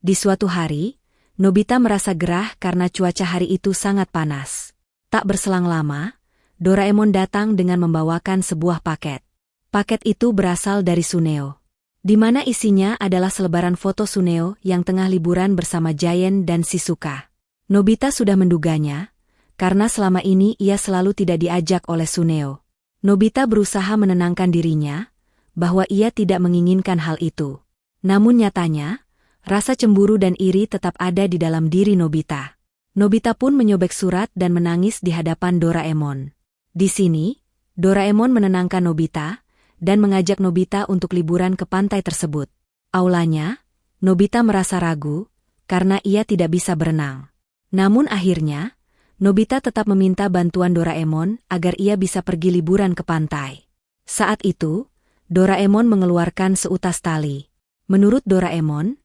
Di suatu hari, Nobita merasa gerah karena cuaca hari itu sangat panas. Tak berselang lama, Doraemon datang dengan membawakan sebuah paket. Paket itu berasal dari Suneo, di mana isinya adalah selebaran foto Suneo yang tengah liburan bersama Giant dan Shizuka. Nobita sudah menduganya, karena selama ini ia selalu tidak diajak oleh Suneo. Nobita berusaha menenangkan dirinya, bahwa ia tidak menginginkan hal itu. Namun nyatanya, rasa cemburu dan iri tetap ada di dalam diri Nobita. Nobita pun menyobek surat dan menangis di hadapan Doraemon. Di sini, Doraemon menenangkan Nobita dan mengajak Nobita untuk liburan ke pantai tersebut. Aulanya, Nobita merasa ragu karena ia tidak bisa berenang. Namun akhirnya, Nobita tetap meminta bantuan Doraemon agar ia bisa pergi liburan ke pantai. Saat itu, Doraemon mengeluarkan seutas tali. Menurut Doraemon,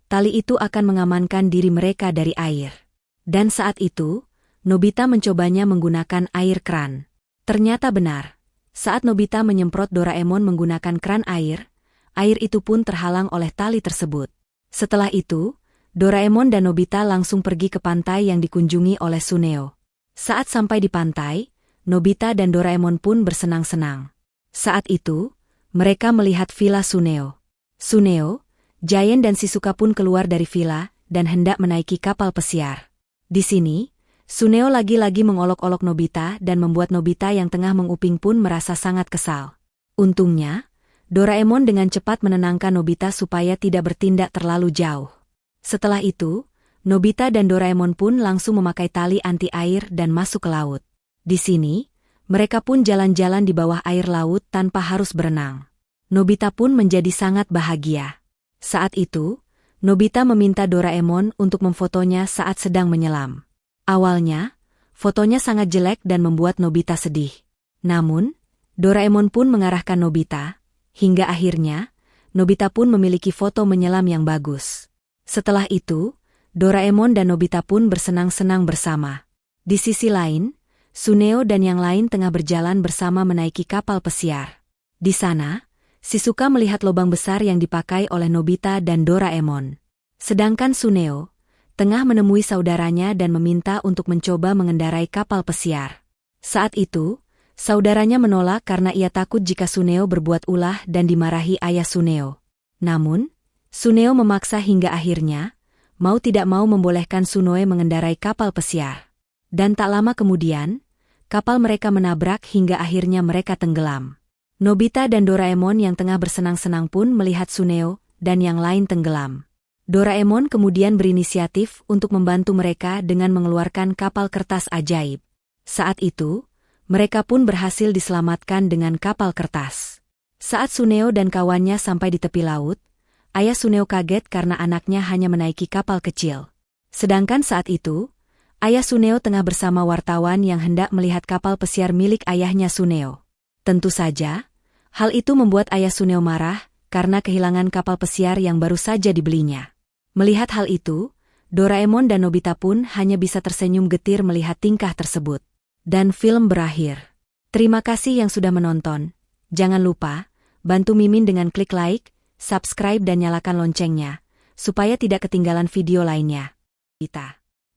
tali itu akan mengamankan diri mereka dari air. Dan saat itu, Nobita mencobanya menggunakan air keran. Ternyata benar. Saat Nobita menyemprot Doraemon menggunakan keran air itu pun terhalang oleh tali tersebut. Setelah itu, Doraemon dan Nobita langsung pergi ke pantai yang dikunjungi oleh Suneo. Saat sampai di pantai, Nobita dan Doraemon pun bersenang-senang. Saat itu, mereka melihat villa Suneo. Suneo, Giant dan Shizuka pun keluar dari villa dan hendak menaiki kapal pesiar. Di sini, Suneo lagi-lagi mengolok-olok Nobita dan membuat Nobita yang tengah menguping pun merasa sangat kesal. Untungnya, Doraemon dengan cepat menenangkan Nobita supaya tidak bertindak terlalu jauh. Setelah itu, Nobita dan Doraemon pun langsung memakai tali anti-air dan masuk ke laut. Di sini, mereka pun jalan-jalan di bawah air laut tanpa harus berenang. Nobita pun menjadi sangat bahagia. Saat itu, Nobita meminta Doraemon untuk memfotonya saat sedang menyelam. Awalnya, fotonya sangat jelek dan membuat Nobita sedih. Namun, Doraemon pun mengarahkan Nobita, hingga akhirnya, Nobita pun memiliki foto menyelam yang bagus. Setelah itu, Doraemon dan Nobita pun bersenang-senang bersama. Di sisi lain, Suneo dan yang lain tengah berjalan bersama menaiki kapal pesiar. Di sana, Shizuka melihat lubang besar yang dipakai oleh Nobita dan Doraemon. Sedangkan Suneo tengah menemui saudaranya dan meminta untuk mencoba mengendarai kapal pesiar. Saat itu, saudaranya menolak karena ia takut jika Suneo berbuat ulah dan dimarahi ayah Suneo. Namun, Suneo memaksa hingga akhirnya, mau tidak mau membolehkan Suneo mengendarai kapal pesiar. Dan tak lama kemudian, kapal mereka menabrak hingga akhirnya mereka tenggelam. Nobita dan Doraemon yang tengah bersenang-senang pun melihat Suneo dan yang lain tenggelam. Doraemon kemudian berinisiatif untuk membantu mereka dengan mengeluarkan kapal kertas ajaib. Saat itu, mereka pun berhasil diselamatkan dengan kapal kertas. Saat Suneo dan kawannya sampai di tepi laut, ayah Suneo kaget karena anaknya hanya menaiki kapal kecil. Sedangkan saat itu, ayah Suneo tengah bersama wartawan yang hendak melihat kapal pesiar milik ayahnya Suneo. Tentu saja, hal itu membuat ayah Suneo marah karena kehilangan kapal pesiar yang baru saja dibelinya. Melihat hal itu, Doraemon dan Nobita pun hanya bisa tersenyum getir melihat tingkah tersebut. Dan film berakhir. Terima kasih yang sudah menonton. Jangan lupa, bantu Mimin dengan klik like, subscribe dan nyalakan loncengnya, supaya tidak ketinggalan video lainnya.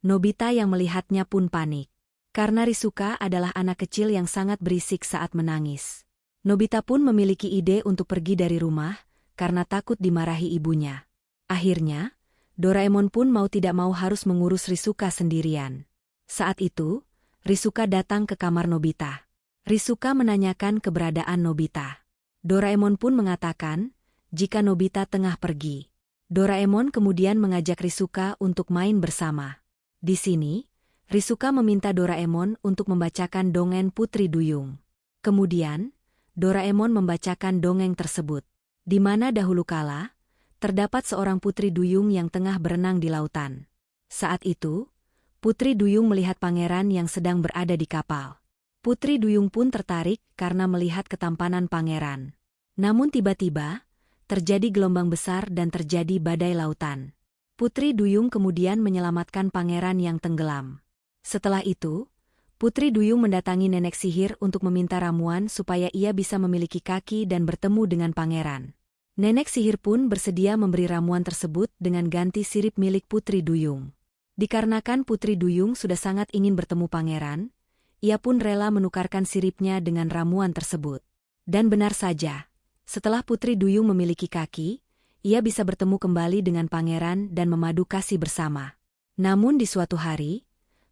Nobita yang melihatnya pun panik. Karena Shizuka adalah anak kecil yang sangat berisik saat menangis. Nobita pun memiliki ide untuk pergi dari rumah, karena takut dimarahi ibunya. Akhirnya, Doraemon pun mau tidak mau harus mengurus Shizuka sendirian. Saat itu, Shizuka datang ke kamar Nobita. Shizuka menanyakan keberadaan Nobita. Doraemon pun mengatakan, jika Nobita tengah pergi. Doraemon kemudian mengajak Shizuka untuk main bersama. Di sini, Shizuka meminta Doraemon untuk membacakan dongeng Putri Duyung. Kemudian, Doraemon membacakan dongeng tersebut, di mana dahulu kala, terdapat seorang Putri Duyung yang tengah berenang di lautan. Saat itu, Putri Duyung melihat pangeran yang sedang berada di kapal. Putri Duyung pun tertarik karena melihat ketampanan pangeran. Namun tiba-tiba, terjadi gelombang besar dan terjadi badai lautan. Putri Duyung kemudian menyelamatkan pangeran yang tenggelam. Setelah itu, Putri Duyung mendatangi nenek sihir untuk meminta ramuan supaya ia bisa memiliki kaki dan bertemu dengan pangeran. Nenek sihir pun bersedia memberi ramuan tersebut dengan ganti sirip milik Putri Duyung. Dikarenakan Putri Duyung sudah sangat ingin bertemu pangeran, ia pun rela menukarkan siripnya dengan ramuan tersebut. Dan benar saja, setelah Putri Duyung memiliki kaki, ia bisa bertemu kembali dengan pangeran dan memadu kasih bersama. Namun di suatu hari,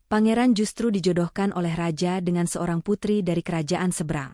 pangeran justru dijodohkan oleh raja dengan seorang putri dari kerajaan seberang.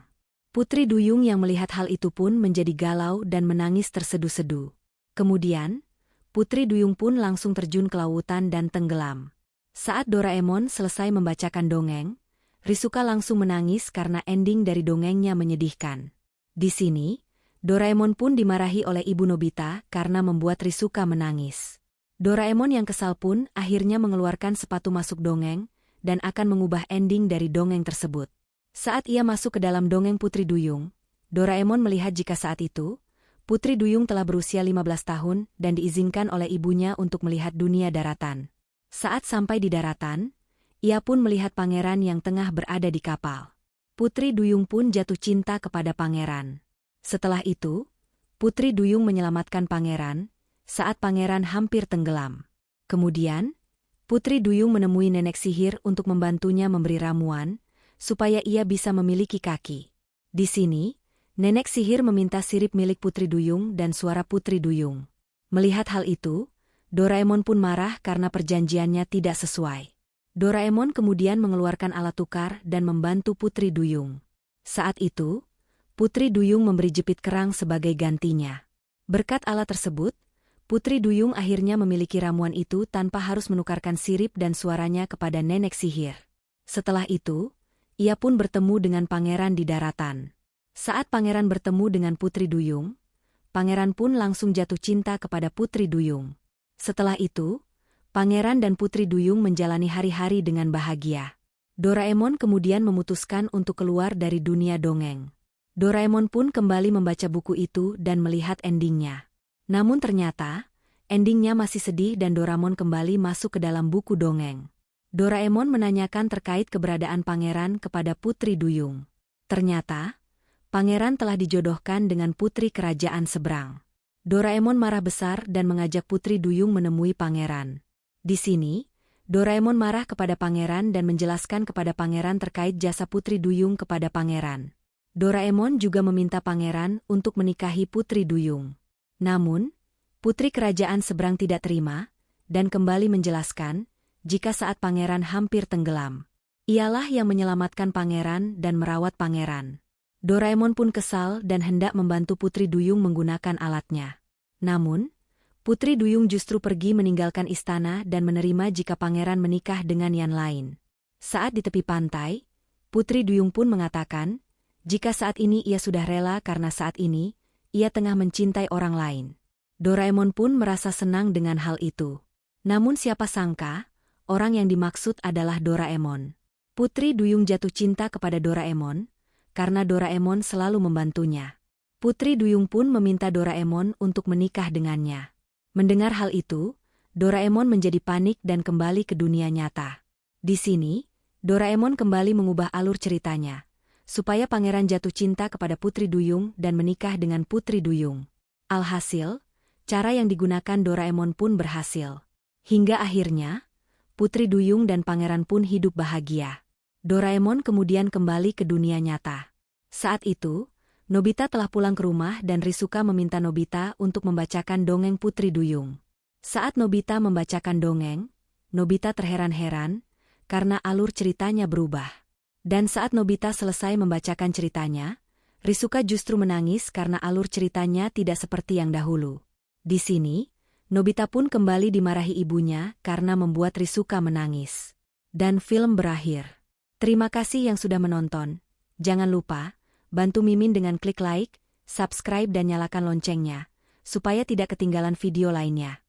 Putri Duyung yang melihat hal itu pun menjadi galau dan menangis terseduh-seduh. Kemudian, Putri Duyung pun langsung terjun ke lautan dan tenggelam. Saat Doraemon selesai membacakan dongeng, Rizuka langsung menangis karena ending dari dongengnya menyedihkan. Di sini, Doraemon pun dimarahi oleh Ibu Nobita karena membuat Rizuka menangis. Doraemon yang kesal pun akhirnya mengeluarkan sepatu masuk dongeng dan akan mengubah ending dari dongeng tersebut. Saat ia masuk ke dalam dongeng Putri Duyung, Doraemon melihat jika saat itu, Putri Duyung telah berusia 15 tahun dan diizinkan oleh ibunya untuk melihat dunia daratan. Saat sampai di daratan, ia pun melihat pangeran yang tengah berada di kapal. Putri Duyung pun jatuh cinta kepada pangeran. Setelah itu, Putri Duyung menyelamatkan pangeran saat pangeran hampir tenggelam. Kemudian, Putri Duyung menemui nenek sihir untuk membantunya memberi ramuan, supaya ia bisa memiliki kaki. Di sini, nenek sihir meminta sirip milik Putri Duyung dan suara Putri Duyung. Melihat hal itu, Doraemon pun marah karena perjanjiannya tidak sesuai. Doraemon kemudian mengeluarkan alat tukar dan membantu Putri Duyung. Saat itu, Putri Duyung memberi jepit kerang sebagai gantinya. Berkat alat tersebut, Putri Duyung akhirnya memiliki ramuan itu tanpa harus menukarkan sirip dan suaranya kepada nenek sihir. Setelah itu, ia pun bertemu dengan pangeran di daratan. Saat pangeran bertemu dengan Putri Duyung, pangeran pun langsung jatuh cinta kepada Putri Duyung. Setelah itu, pangeran dan Putri Duyung menjalani hari-hari dengan bahagia. Doraemon kemudian memutuskan untuk keluar dari dunia dongeng. Doraemon pun kembali membaca buku itu dan melihat endingnya. Namun ternyata, endingnya masih sedih dan Doraemon kembali masuk ke dalam buku dongeng. Doraemon menanyakan terkait keberadaan pangeran kepada Putri Duyung. Ternyata, pangeran telah dijodohkan dengan putri kerajaan seberang. Doraemon marah besar dan mengajak Putri Duyung menemui pangeran. Di sini, Doraemon marah kepada pangeran dan menjelaskan kepada pangeran terkait jasa Putri Duyung kepada pangeran. Doraemon juga meminta pangeran untuk menikahi Putri Duyung. Namun, putri kerajaan seberang tidak terima, dan kembali menjelaskan, jika saat pangeran hampir tenggelam, ialah yang menyelamatkan pangeran dan merawat pangeran. Doraemon pun kesal dan hendak membantu Putri Duyung menggunakan alatnya. Namun, Putri Duyung justru pergi meninggalkan istana dan menerima jika pangeran menikah dengan yang lain. Saat di tepi pantai, Putri Duyung pun mengatakan, jika saat ini ia sudah rela karena saat ini, ia tengah mencintai orang lain. Doraemon pun merasa senang dengan hal itu. Namun siapa sangka, orang yang dimaksud adalah Doraemon. Putri Duyung jatuh cinta kepada Doraemon, karena Doraemon selalu membantunya. Putri Duyung pun meminta Doraemon untuk menikah dengannya. Mendengar hal itu, Doraemon menjadi panik dan kembali ke dunia nyata. Di sini, Doraemon kembali mengubah alur ceritanya, supaya pangeran jatuh cinta kepada Putri Duyung dan menikah dengan Putri Duyung. Alhasil, cara yang digunakan Doraemon pun berhasil. Hingga akhirnya, Putri Duyung dan pangeran pun hidup bahagia. Doraemon kemudian kembali ke dunia nyata. Saat itu, Nobita telah pulang ke rumah dan Rizuka meminta Nobita untuk membacakan dongeng Putri Duyung. Saat Nobita membacakan dongeng, Nobita terheran-heran karena alur ceritanya berubah. Dan saat Nobita selesai membacakan ceritanya, Rizuka justru menangis karena alur ceritanya tidak seperti yang dahulu. Di sini, Nobita pun kembali dimarahi ibunya karena membuat Rizuka menangis. Dan film berakhir. Terima kasih yang sudah menonton. Jangan lupa, bantu Mimin dengan klik like, subscribe dan nyalakan loncengnya, supaya tidak ketinggalan video lainnya.